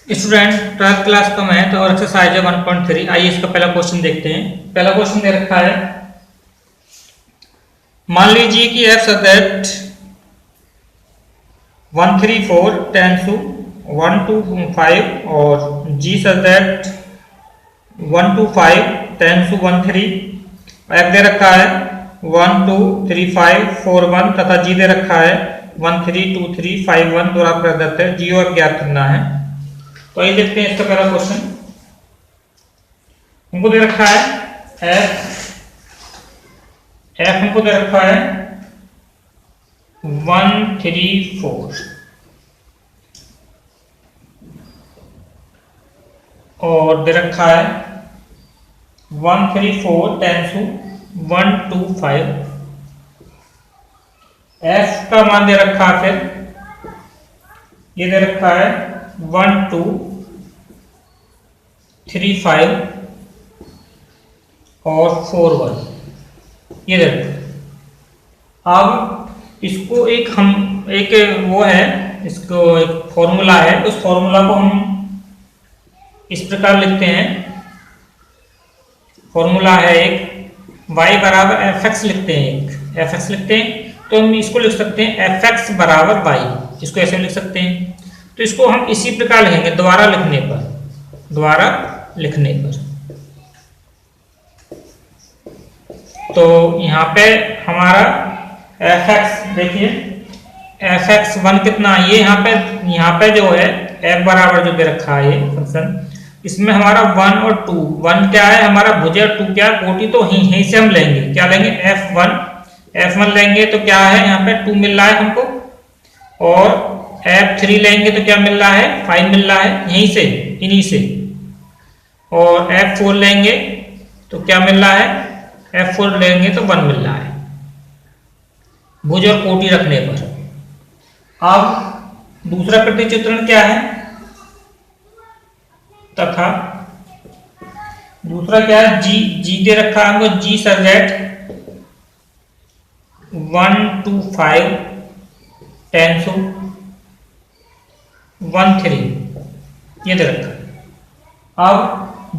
Student 12th class का math और exercise है 1.3। आइए इसका पहला क्वेश्चन देखते हैं। पहला क्वेश्चन दे रखा है, मान लीजिए कि f such that 134 tends to 125 और g such that 125 tends to 13। f दे रखा है 123541 तथा g दे रखा है 132351 द्वारा प्रदत्त है। g और f ज्ञात करना है। तो आइए देखते हैं इसका पहला क्वेश्चन। हमको दे रखा है f हमको दे रखा है 134 और दे रखा है 134 टेंस टू 125। f का मान दे रखा है, फिर ये दे रखा है 1235 और 41 ये दे रखा है। अब इसको एक वो है, इसको एक फॉर्मूला है, उस फॉर्मूला को हम इस प्रकार लिखते हैं। फॉर्मूला है एक y बराबर fx लिखते हैं, एक fx लिखते हैं। तो हम इसको लिख सकते हैं fx बराबर y, इसको ऐसे लिख सकते हैं। तो इसको हम इसी प्रकार लिखेंगे द्वारा लिखने पर। तो यहाँ पे हमारा fx देखिए, fx1 कितना है, ये यहाँ पे जो है f बराबर जो दे रखा है ये फंक्शन, इसमें हमारा 1 और 2, 1 क्या है हमारा भुजा, 2 क्या कोटि, तो यहीं से हम लेंगे, क्या लेंगे f1 लेंगे तो क्या है यहाँ पे 2 मिल रहा है हमको, और f3 लेंगे तो क्या मिल रहा है 5 मिल रहा है यहीं से, इन्हीं से। और f4 लेंगे तो क्या मिल रहा है, f4 लेंगे तो 1 मिल रहा है भुज और कोटि रखने पर। अब दूसरा प्रतिचित्रण क्या है, तथा दूसरा क्या है g दे रखा है हमको, g such that 125 tends to 13 ये दे रखा है। अब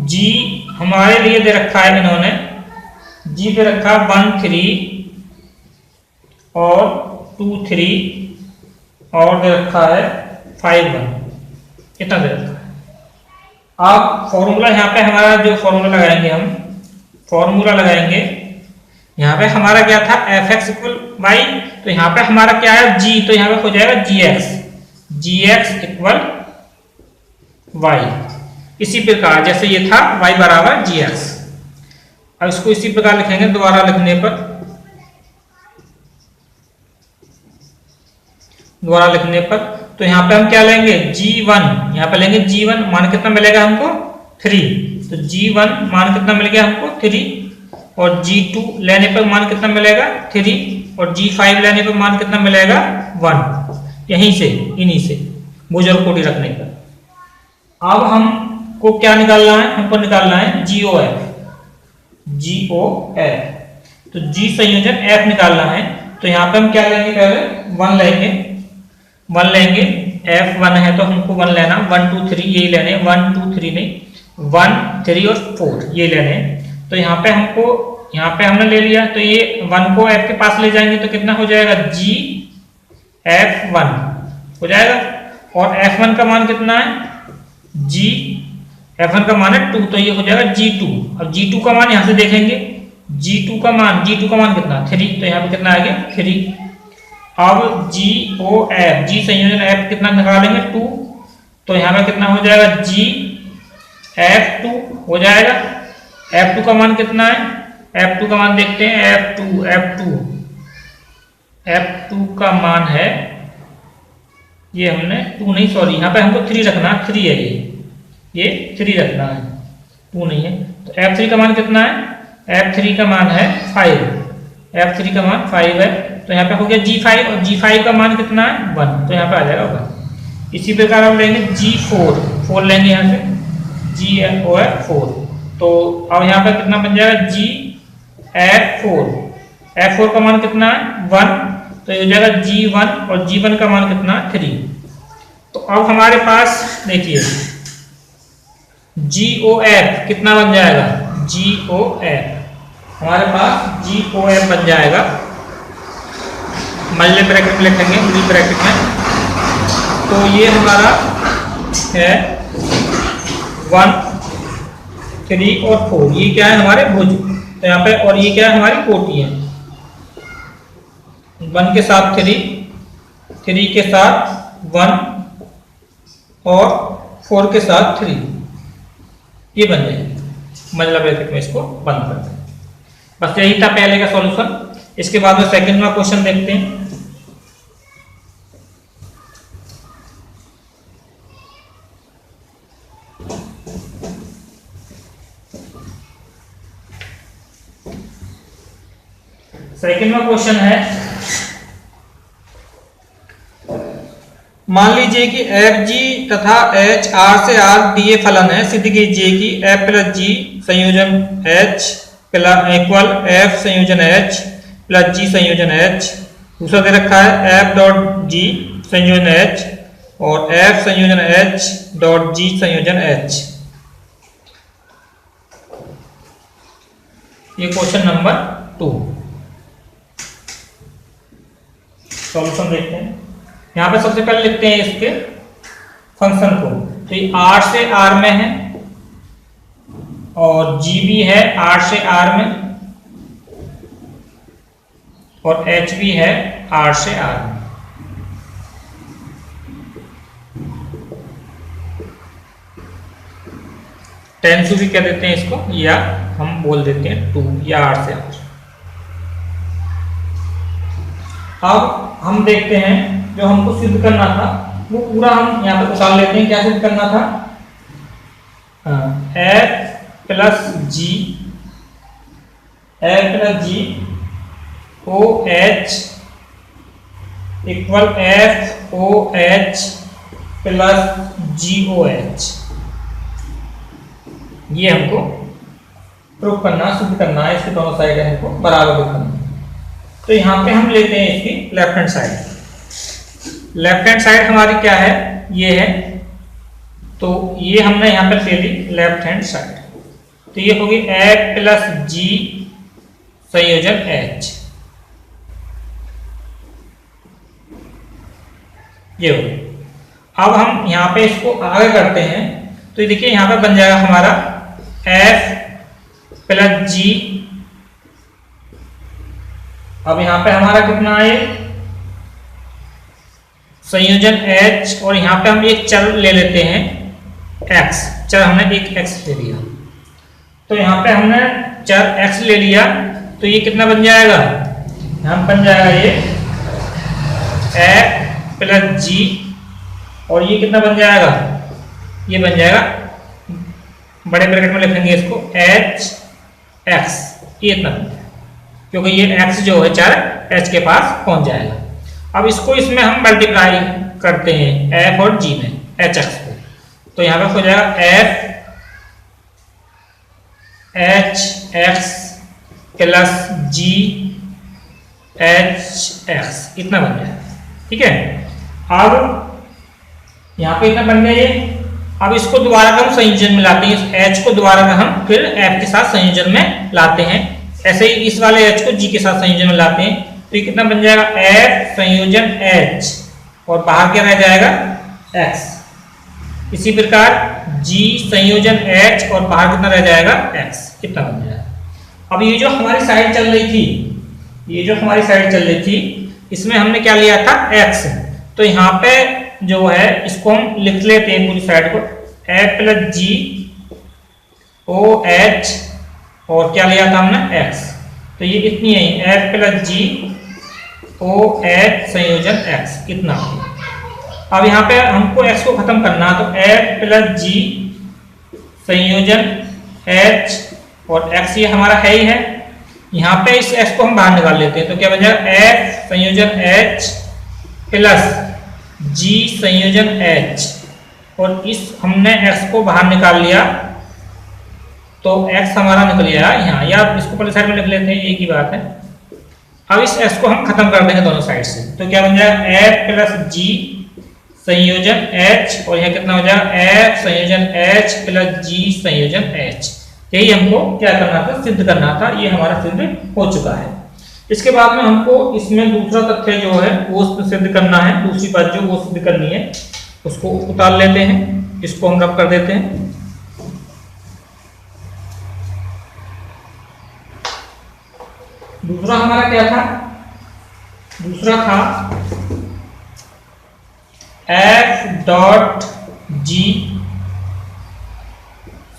g हमारे लिए दे रखा है, इन्होंने g दे रखा 13 और 23 और दे रखा है 51, इतना दे रखा है। अब फॉर्मूला यहाँ पे हमारा जो फॉर्मूला लगाएंगे, हम फॉर्मूला लगाएंगे यहाँ पे हमारा क्या था fx इक्वल y, तो यहाँ पे हमारा क्या है g, तो यहाँ पे हो जाएगा gx इक्वल y। इसी प्रकार जैसे ये था y बराबर gx, अब इसको इसी प्रकार लिखेंगे द्वारा लिखने पर। तो यहाँ पे हम क्या लेंगे g1, यहाँ पे लेंगे g1 मान कितना मिलेगा हमको 3, तो g1 मान कितना मिल गया हमको 3, और g2 लेने पर मान कितना मिलेगा 3, और g5 लेने पर मान कितना मिलेगा 1, यहीं से इन्हीं से भुज और कोटि रखने पर। अब हमको क्या निकालना है, हमको निकालना है GOF। तो G संयोजन F निकालना है। तो यहाँ पे हम क्या लेंगे, पहले 1 लेंगे, F1 है तो हमको 1 लेना, 1 2 3 यही लेने, 1 2 3 नहीं, 1 3 और 4 ये लेने। तो यहाँ पे हमने ले लिया, तो ये 1 को F के पास ले जाएंगे तो कितना हो जाएगा GF1 हो जाएगा, और F1 का मान कितना है F1 का मान है 2, तो ये हो जाएगा G2। अब G2 का मान यहाँ से देखेंगे, G2 का मान कितना 3, तो यहाँ पे कितना आ गया 3। अब GOF G संयोजन F कितना निकालेंगे 2, तो यहाँ पे कितना हो जाएगा GF2 हो जाएगा। F2 का मान कितना है, F2 का मान देखते हैं, F2 का मान है, ये हमने 2 नहीं, सॉरी यहाँ पे हमको 3 रखना, 3 है ये 3 रखना है, 2 नहीं है। तो F3 का मान कितना है, F3 का मान है 5, F3 का मान 5 है, तो यहाँ पे हो गया G5, और G5 का मान कितना है 1, तो यहाँ पे आ जाएगा 1। इसी प्रकार हम लेंगे G4 लेंगे यहाँ से GOF4, तो अब यहाँ पे कितना बन जाएगा GF4 का मान कितना है 1, तो ये हो जाएगा G1 और G1 का मान कितना 3। तो अब हमारे पास देखिए जी ओ एफ कितना बन जाएगा, जी ओ एफ हमारे पास जी ओ एफ बन जाएगा। मल्ले ब्रैकेट में लिखेंगे, मिडिल ब्रैकेट में, तो ये हमारा है 1 3 और 4, ये क्या है हमारे भुज, तो यहाँ पे, और ये क्या है हमारी कोटी है, 1 के साथ 3, 3 के साथ 1 और 4 के साथ 3, ये बन जाएगा। मतलब ब्रैकेट में इसको बंद कर दें। बस यही था पहले का सॉल्यूशन। इसके बाद में सेकंड में क्वेश्चन देखते हैं। सेकंड में क्वेश्चन है, मान लीजिए कि एफ जी तथा एच आर से आर दिए फलन है, सिद्ध कीजिए कि एफ प्लस जी संयोजन एच इक्वल एफ संयोजन एच प्लस जी संयोजन एच। दूसरा दे रखा है एफ डॉट जी संयोजन एच और एफ संयोजन एच डॉट जी संयोजन एच। ये क्वेश्चन नंबर 2। सॉल्यूशन देखते हैं। यहाँ पे सबसे पहले लिखते हैं इसके फंक्शन को, तो ये R से R में है और G भी है R से R में और H भी है R से R में। टेंसु भी कह देते हैं इसको, या हम बोल देते हैं 2 या R से R। अब हम देखते हैं जो हमको सिद्ध करना था वो पूरा हम यहाँ पे उतार लेते हैं। क्या सिद्ध करना था, F plus G O H equal F O H plus G O H, ये हमको प्रूफ करना, सिद्ध करना है। इसके दोनों साइड हमको बराबर करना है। तो यहाँ पे हम लेते हैं इसकी left hand side. Left hand side हमारी क्या है, ये है, तो ये हमने यहाँ पे ले ली लेफ्ट हैंड साइड। तो ये होगी एफ प्लस जी संयोजन एच, ये हो गया। अब हम यहाँ पे इसको आगे करते हैं, तो ये देखिए यहाँ पे बन जाएगा हमारा एफ प्लस जी। अब यहाँ पे हमारा कितना है संयोजन H, और यहाँ पे हम एक चर ले लेते हैं x, चर हमने एक x ले लिया। तो यहाँ पे हमने चर x ले लिया, तो ये कितना बन जाएगा, यहाँ बन जाएगा ये f प्लस जी, और ये कितना बन जाएगा, ये बन जाएगा, बड़े ब्रैकेट में लिखेंगे इसको h x, ये इतना बन जाएगा क्योंकि ये x जो है चर h के पास पहुंच जाएगा। अब इसको इसमें हम मल्टीप्लाई करते हैं f और g में, h x को, तो यहाँ पे हो जाएगा f h x plus g h x, इतना बन जाएगा। ठीक है, अब यहाँ पे इतना बन गया ये। अब इसको दोबारा हम संयोजन में लाते हैं, इस h को दोबारा हम फिर f के साथ संयोजन में लाते हैं। ऐसे ही इस वाले h को g के साथ संयोजन में लाते हैं, तो ये कितना बन जाएगा f संयोजन h, और बाहर क्या रह जाएगा x। इसी प्रकार g संयोजन h और बाहर कितना रह जाएगा x, कितना बन जाएगा। अब ये जो हमारी साइड चल रही थी, इसमें हमने क्या लिया था x, तो यहाँ पे जो है इसको हम लिख लेते हैं पूरी साइड को, f plus G O H, और क्या लिया था हमने x, तो ये इतनी है f plus G O H संयोजन x, इतना। अब यहाँ पे हमको x को खत्म करना, तो f प्लस जी संयोजन h और x ये हमारा है ही है। यहाँ पे इस x को हम बाहर निकाल लेते हैं, तो क्या बन जाएगा f संयोजन h प्लस g संयोजन h, और इस हमने x को बाहर निकाल लिया, तो x हमारा निकल गया यहाँ, या इसको पहले साइड में लिख लेते हैं, एक ही बात है। अब इस x को हम खत्म कर देंगे दोनों साइड से, तो क्या बन जाएगा f प्लस g संयोजन H और यहाँ कितना हो जाएगा F संयोजन H प्लस G संयोजन H। यही हमको क्या करना था, सिद्ध करना था। ये हमारा सिद्ध हो चुका है। इसके बाद में हमको इसमें दूसरा तथ्य जो है वो सिद्ध करना है, दूसरी बात जो वो सिद्ध करनी है उसको उतार लेते हैं, इसको हम रब कर देते हैं। दूसरा हमारा क्या था, दूसरा था F डॉट G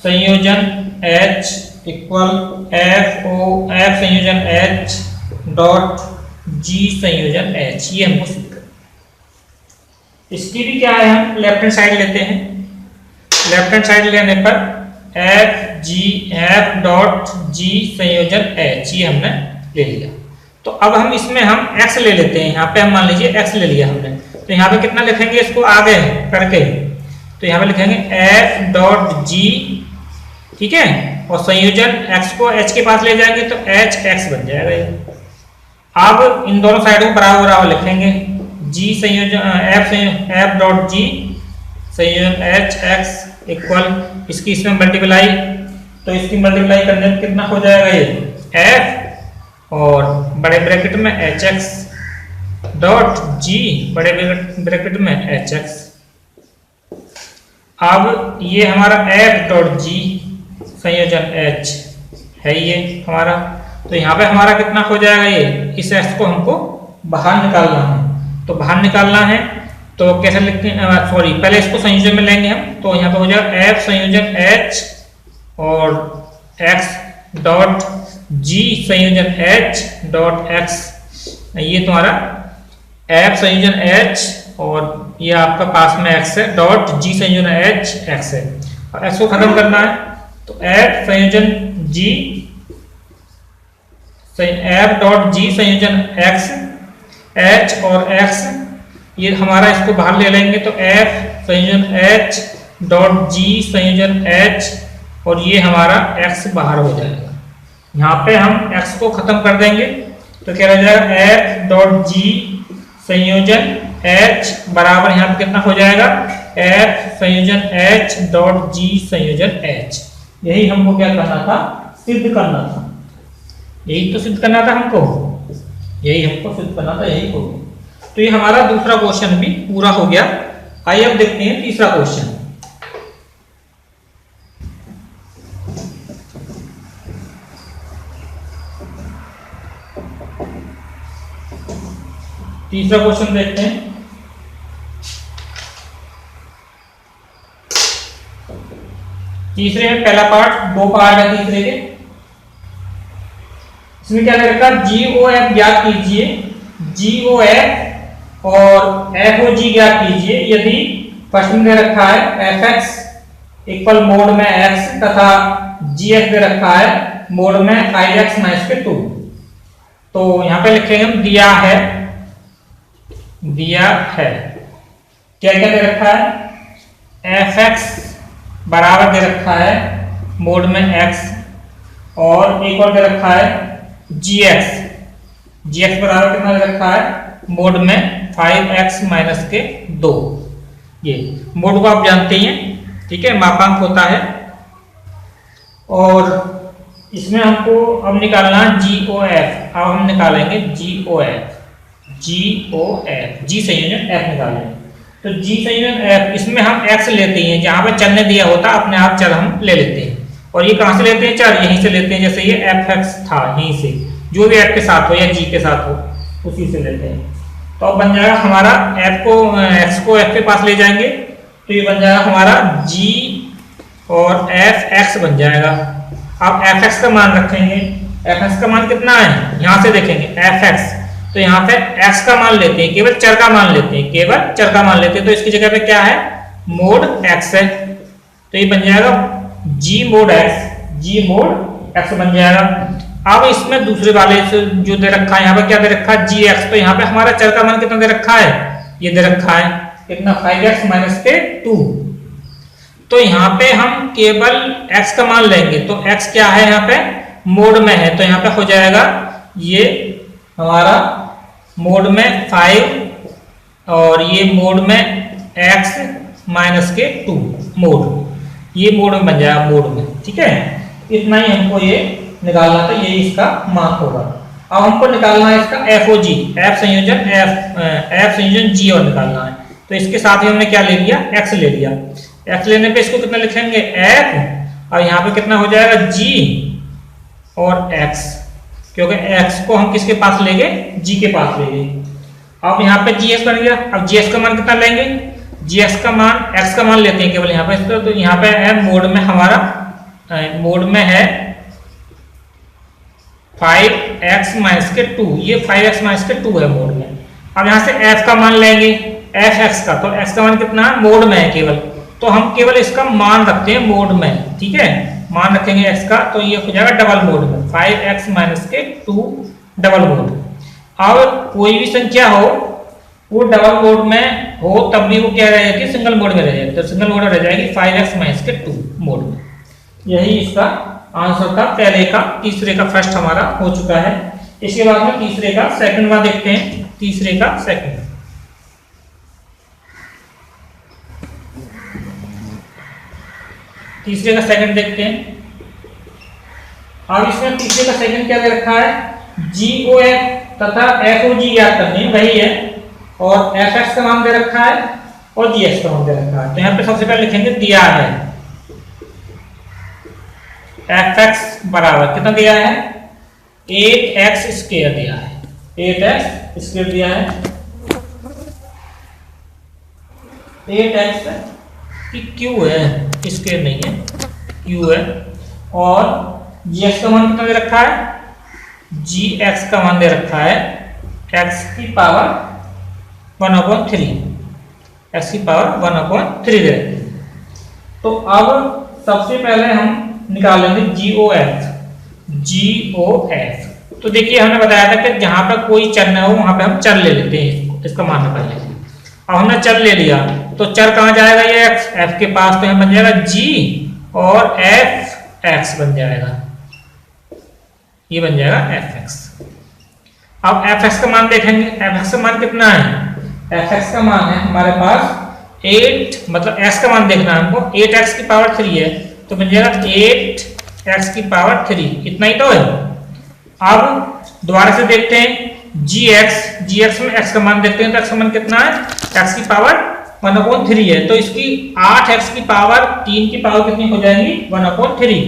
संयोजन H इक्वल F संयोजन H डॉट G संयोजन H। ये हमको सिद्ध करना। इसकी भी क्या है, हम लेफ्ट हैंड साइड लेते हैं। लेफ्ट हैंड साइड लेने पर F डॉट G संयोजन H ये हमने ले लिया। तो अब हम इसमें हम x ले लेते हैं। यहाँ पे हम मान लीजिए x ले लिया हमने, तो यहाँ पे कितना लिखेंगे इसको आगे करके, तो यहाँ पे लिखेंगे F डॉट G, ठीक है, और संयोजन x को h के पास ले जाएंगे तो h x बन जाएगा। अब इन दोनों साइडों को बराबर बराबर लिखेंगे, G संयोजन F डॉट G संयोजन h x इक्वल इसकी इसमें मल्टीप्लाई, तो इसकी मल्टीप्लाई करने में कितना हो जाएगा ये f और बड़े ब्रैकेट में hx डॉट g बड़े ब्रैकेट में hx। अब ये हमारा f डॉट g संयोजन h है ये हमारा, तो यहाँ पे हमारा कितना हो जाएगा, ये इस x को हमको बाहर निकालना है। तो बाहर निकालना है तो कैसे लिखते हैं, सॉरी पहले इसको संयोजन में लेंगे हम, तो यहाँ पे हो जाएगा f संयोजन h और x डॉट g संयोजन h डॉट x। ये तुम्हारा f संयोजन h और ये आपका पास में x है डॉट g संयोजन h x है। और x को खत्म करना है तो f संयोजन g f डॉट g संयोजन x h और x, ये हमारा इसको बाहर ले लेंगे तो f संयोजन h डॉट g संयोजन h और ये हमारा x बाहर हो जाएगा। यहाँ पे हम x को खत्म कर देंगे तो क्या रह जाएगा f डॉट g संयोजन h बराबर यहाँ पे कितना हो जाएगा f संयोजन h डॉट g संयोजन h। यही हमको क्या करना था, सिद्ध करना था। यही तो सिद्ध करना था हमको, यही हमको सिद्ध करना था, यही हो गया। तो ये हमारा दूसरा क्वेश्चन भी पूरा हो गया। आइए अब देखते हैं तीसरा क्वेश्चन। तीसरा क्वेश्चन देखते हैं। तीसरे में पहला पार्ट, दो पार्ट है तीसरे के। इसमें क्या रखा, GOF ज्ञात कीजिए, GOF और FOG ज्ञात कीजिए यदि फर्स्ट में दे रखा है fx इक्वल मोड में x तथा gx दे रखा है मोड में 5x माइनस के 2। तो यहां पे लिखेंगे हम दिया है क्या क्या दे रखा है, fx बराबर दे रखा है मोड में x और एक और दे रखा है gx बराबर कितना दे रखा है मोड में 5x माइनस के 2। ये मोड को आप जानते ही हैं, ठीक है, मापांक होता है। और इसमें हमको अब निकालना GOF। अब हम निकालेंगे GOF G संयोजन F निकालेंगे। तो G संयोजन F, इसमें हम x लेते हैं, जहां पर चर ने दिया होता अपने आप चर हम ले लेते हैं। और ये कहां से लेते हैं, चर यहीं से लेते हैं। जैसे ये fx था, यहीं से जो भी f के साथ हो या g के साथ हो उसी से लेते हैं। तो अब बन जाएगा हमारा x को f के पास ले जाएंगे तो ये बन जाएगा हमारा g और fx बन जाएगा। अब fx का मान रखेंगे, fx का मान कितना है, यहां से देखेंगे fx, तो यहाँ पे x का मान लेते हैं, केवल चर का मान लेते हैं, केवल चर का मान लेते हैं। तो इसकी जगह पे क्या है, मोड x है, तो ये बन जाएगा g मोड x बन जाएगा। अब इसमें दूसरे वाले से जो दे रखा है, यहाँ पे क्या दे रखा है gx, तो यहाँ पे हमारा चर का मान कितना दे रखा है, ये दे रखा है कितना 5x माइनस के 2। तो यहाँ पे हम केवल x का मान लेंगे, तो x क्या है यहाँ पे मोड में है, तो यहाँ पे हो जाएगा ये हमारा मोड में 5 और ये मोड में एक्स माइनस के 2 मोड, ये मोड में बन जाएगा मोड में। ठीक है, इतना ही हमको ये निकालना था, ये इसका मान होगा। अब हमको निकालना है इसका एफ ओ जी, एफ संयोजन जी और निकालना है। तो इसके साथ ही हमने क्या ले लिया, एक्स ले लिया। एक्स लेने पे इसको कितना लिखेंगे, एफ, और यहाँ पे कितना हो जाएगा जी और एक्स, क्योंकि एक्स को हम किसके पास लेंगे, जी के पास लेंगे। अब यहाँ पे जी एस बन गया। अब जी एस का मान कितना लेंगे, जी एस का मान, एक्स का मान लेते हैं केवल यहाँ पे, तो यहाँ पे है मोड में हमारा, मोड में है 5x माइनस के 2, ये 5x माइनस के 2 है मोड में। अब यहाँ से f का मान लेंगे, f x का, तो x का मान कितना मोड में है केवल, तो हम केवल इसका मान रखते हैं मोड में। ठीक है, मान रखेंगे x का, तो ये हो जाएगा डबल मोड में, 5x माइनस के 2 डबल मोड। अब कोई भी संख्या हो वो डबल मोड में हो तब भी वो क्या रहेगी, सिंगल मोड में रह जाएगी। तो सिंगल मोड में रह जाएगी 5x माइनस के 2 मोड में। यही इसका आंसर था पहले का। तीसरे का फर्स्ट हमारा हो चुका है। इसके बाद में तीसरे का सेकंड वाला देखते हैं। तीसरे का सेकंड, तीसरे का सेकंड देखते हैं। अब इसमें तीसरे का सेकंड क्या दे रखा है, GOF तथा FOG याद करनी है, वही है, और FX का मान दे रखा है और GS का मान दे रखा है। तो यहाँ पे सबसे पहले लिखेंगे, दिया है fx बराबर कितना दिया है, 8x स्क्वायर दिया है, 8x स्क्वायर दिया है, 8x की q है, स्क्वायर नहीं है, q है। और gx का मान कितना दे रखा है, gx का मान दे रखा है x की पावर 1/3, x की पावर 1/3 दे रखी है। तो अब सबसे पहले हम निकालेंगे GOF। तो देखिए हमने बताया था कि जहां पर कोई चर न हो वहां पे हम चर ले लेते हैं, इसका मान निकाल लेते हैं। अब हमने चर ले लिया, तो चर कहां जाएगा, ये x, f के पास, तो यहाँ बन जाएगा g और fx बन जाएगा, ये बन जाएगा fx। अब fx का मान देखेंगे, fx का मान कितना है, fx का मान है हमारे पास 8, मतलब x का मान देखना है हमको, 8x की पावर 3 है, तो बन जाएगा 8x की पावर 3, इतना ही तो है। अब दोबारा से देखते हैं gx में x का मान देखते हैं, तो x का मान कितना है, x की पावर 1/3 है, तो इसकी 8x की पावर 3 की पावर कितनी हो जाएगी, 1/3,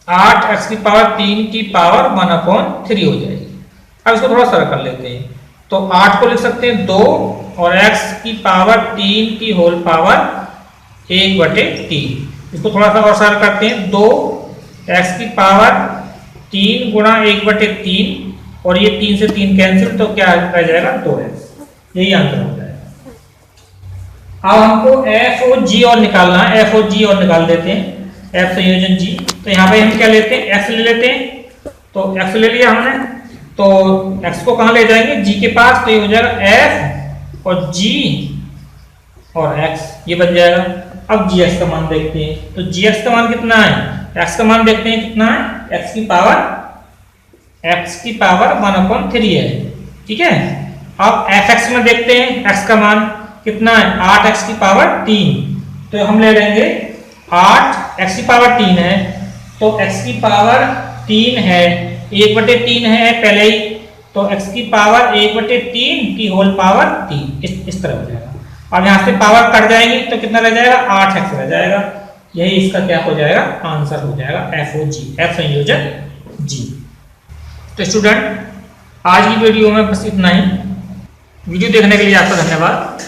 8x की पावर 3 की पावर 1/3 हो जाएगी। अब इसको थोड़ा सरल कर लेते हैं, तो 8 को लिख सकते हैं 2 और x की पावर 3 की होल पावर 1/3। इसको थोड़ा सा और सरल करते हैं, 2x की पावर 3 गुणा 1/3, और ये 3 से 3 कैंसिल, तो क्या रह जाएगा 2x, यही आंसर हो जाएगा। अब हमको FOG और निकालना है, FOG और निकाल देते हैं, F संयोजन G। तो यहाँ पे हम क्या लेते हैं, x ले लेते हैं, तो x ले लिया हमने, तो x को कहाँ ले जाएंगे, g के पास, तो ये हो जाएगा f और g और x, ये बन जाएगा। अब gx का मान देखते हैं, तो gx का मान कितना है, x का मान देखते हैं कितना है, x की पावर 1/3 है। ठीक है, अब fx में देखते हैं x का मान कितना है, 8x की पावर 3, तो हम ले लेंगे 8, x की पावर 3 है, तो x की पावर 3 है, 1/3 है पहले ही, तो x की पावर 1/3 की होल पावर 3, इस तरह हो जाएगा। अब यहाँ से पावर कट जाएगी, तो कितना रह जाएगा, 8x रह जाएगा। यही इसका क्या हो जाएगा, आंसर हो जाएगा FOG, F संयोजन G। तो स्टूडेंट, आज की वीडियो में बस इतना ही। वीडियो देखने के लिए आपका धन्यवाद।